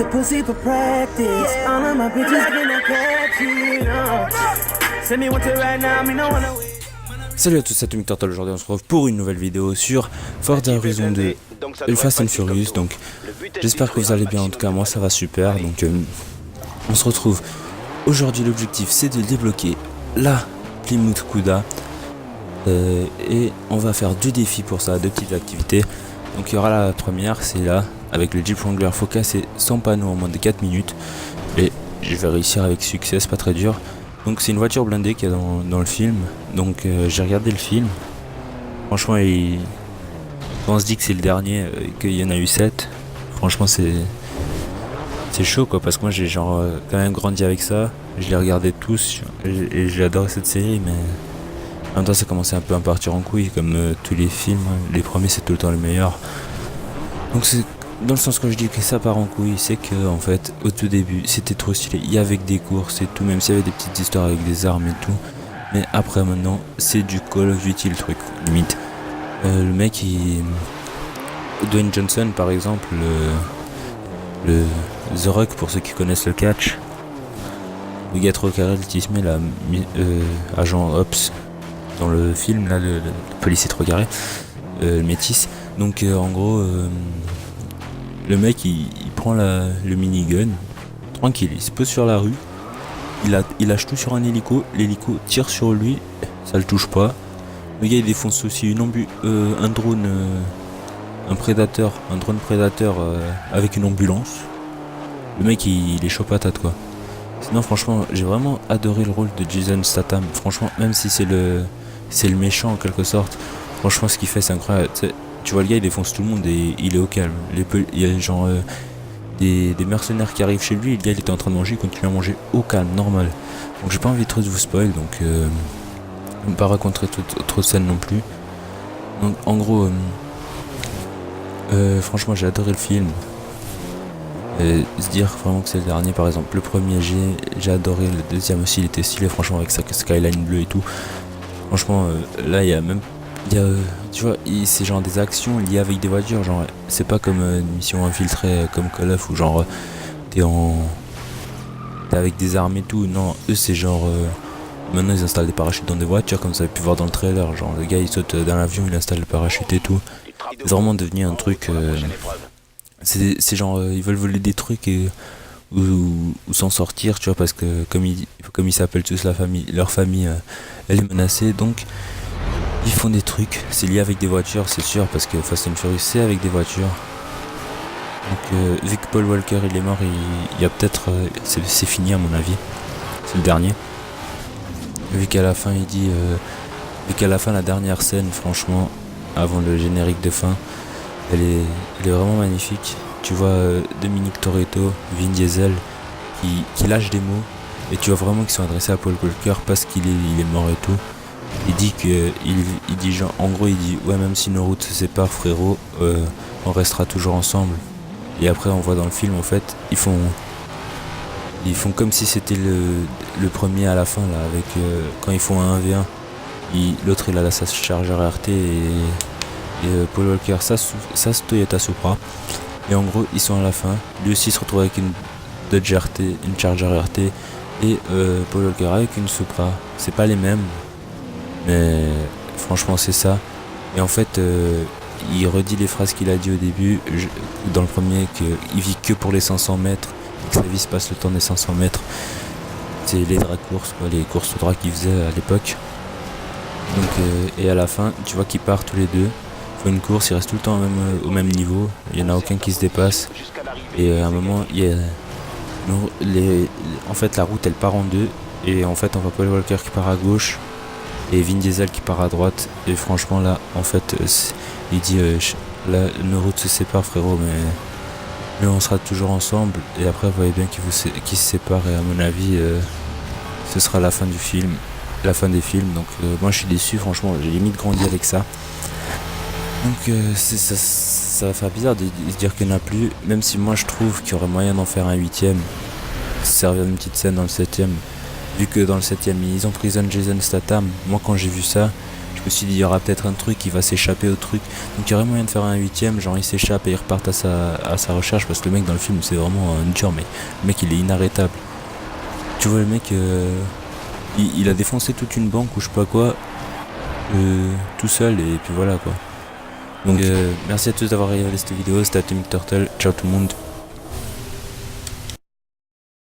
the pussy for practice. All of my bitches gonna catch it. Send me what to right now, me no wanna wait. Salut à tous, c'est Atomic Turtle. Aujourd'hui on se retrouve pour une nouvelle vidéo sur Forza Horizon 2 et Fast and Furious. Donc j'espère que vous allez bien, en tout cas moi ça va super. Donc on se retrouve aujourd'hui. L'objectif c'est de débloquer la Plymouth Cuda et on va faire deux défis pour ça, deux petites activités. Donc il y aura la première, c'est là avec le Jeep Wrangler, faut casser 100 panneaux en moins de 4 minutes et je vais réussir avec succès, c'est pas très dur. Donc c'est une voiture blindée qu'il y a dans le film. Donc j'ai regardé le film. Franchement on se dit que c'est le dernier, qu'il y en a eu 7. Franchement c'est chaud quoi, parce que moi j'ai genre quand même grandi avec ça. Je les regardais tous et j'ai adoré cette série, mais en même temps ça commençait un peu à partir en couille comme tous les films. Les premiers c'est tout le temps les meilleurs. Donc c'est dans le sens que je dis que ça part en couille, c'est que en fait au tout début c'était trop stylé, il y avait des courses et tout, même s'il y avait des petites histoires avec des armes et tout, mais après maintenant c'est du Call of Duty le truc limite. Le mec Dwayne Johnson par exemple, le The Rock pour ceux qui connaissent le catch, le gars trop carré, le tismé là, agent Ops dans le film là, le policier trop carré, le métis. Donc en gros le mec il prend le minigun, tranquille, il se pose sur la rue, il lâche tout sur un hélico, l'hélico tire sur lui, ça le touche pas. Le gars il défonce aussi un drone, un drone prédateur avec une ambulance. Le mec il est chaud patate quoi. Sinon franchement j'ai vraiment adoré le rôle de Jason Statham, franchement même si c'est le méchant en quelque sorte, franchement ce qu'il fait c'est incroyable. Tu vois le gars il défonce tout le monde et il est au calme. Il y a genre des mercenaires qui arrivent chez lui et le gars il était en train de manger, il continue à manger au calme, normal. Donc j'ai pas envie trop de vous spoil, donc je ne vais pas raconter trop de scènes non plus. Donc en gros franchement j'ai adoré le film. Se dire vraiment que c'est le dernier, par exemple le premier j'ai adoré, le deuxième aussi il était stylé franchement avec sa skyline bleue et tout. Franchement là il y a tu vois, c'est genre des actions liées avec des voitures, genre c'est pas comme une mission infiltrée comme Call of où genre t'es avec des armes et tout. Non, eux c'est genre maintenant ils installent des parachutes dans des voitures comme ça, vous avez pu voir dans le trailer, genre le gars il saute dans l'avion, il installe le parachute et tout. C'est vraiment devenu un truc c'est genre ils veulent voler des trucs ou s'en sortir, tu vois, parce que comme ils s'appellent tous leur famille elle est menacée, donc ils font des trucs, c'est lié avec des voitures, c'est sûr, parce que Fast and Furious c'est avec des voitures. Donc vu que Paul Walker il est mort, il y a peut-être c'est fini à mon avis, c'est le dernier. Vu qu'à la fin il dit vu qu'à la fin la dernière scène, franchement avant le générique de fin, elle est vraiment magnifique. Tu vois Dominic Toretto, Vin Diesel qui lâche des mots et tu vois vraiment qu'ils sont adressés à Paul Walker parce qu'il est mort et tout. Il dit que il dit genre en gros il dit ouais, même si nos routes se séparent frérot, on restera toujours ensemble. Et après on voit dans le film en fait ils font comme si c'était le premier à la fin là, avec quand ils font un 1v1, l'autre il a sa Charger RT et Paul Walker sa Toyota Supra, et en gros ils sont à la fin, lui aussi se retrouve avec une Dodge RT, une Charger RT, et Paul Walker avec une Supra. C'est pas les mêmes, mais franchement c'est ça. Et en fait il redit les phrases qu'il a dit au début dans le premier, qu'il vit que pour les 500 mètres et que sa vie se passe le temps des 500 mètres. C'est les drag courses quoi, les courses au drag qu'il faisait à l'époque. Donc et à la fin tu vois qu'ils partent tous les deux, font une course, ils restent tout le temps au même niveau, il y en a aucun qui se dépasse. Et à un moment il y a en fait la route elle part en deux, et en fait on voit Paul Walker qui part à gauche et Vin Diesel qui part à droite, et franchement là en fait il dit là nos routes se séparent frérot, mais on sera toujours ensemble. Et après vous voyez bien qu'ils se séparent, et à mon avis ce sera la fin du film, la fin des films. Donc moi je suis déçu, franchement j'ai limite grandi avec ça. Donc ça va faire bizarre de se dire qu'il n'y en a plus, même si moi je trouve qu'il y aurait moyen d'en faire un 8ème, servir d'une petite scène dans le 7ème. Vu que dans le 7ème ils emprisonnent Jason Statham, moi quand j'ai vu ça je me suis dit il y aura peut-être un truc qui va s'échapper au truc. Donc il y aurait moyen de faire un 8ème, genre il s'échappe et il repart à sa recherche parce que le mec dans le film c'est vraiment un dur, mais le mec il est inarrêtable. Tu vois le mec il a défoncé toute une banque ou je sais pas quoi tout seul et puis voilà quoi. Donc merci à tous d'avoir regardé cette vidéo, c'était Atomic Turtle, ciao tout le monde.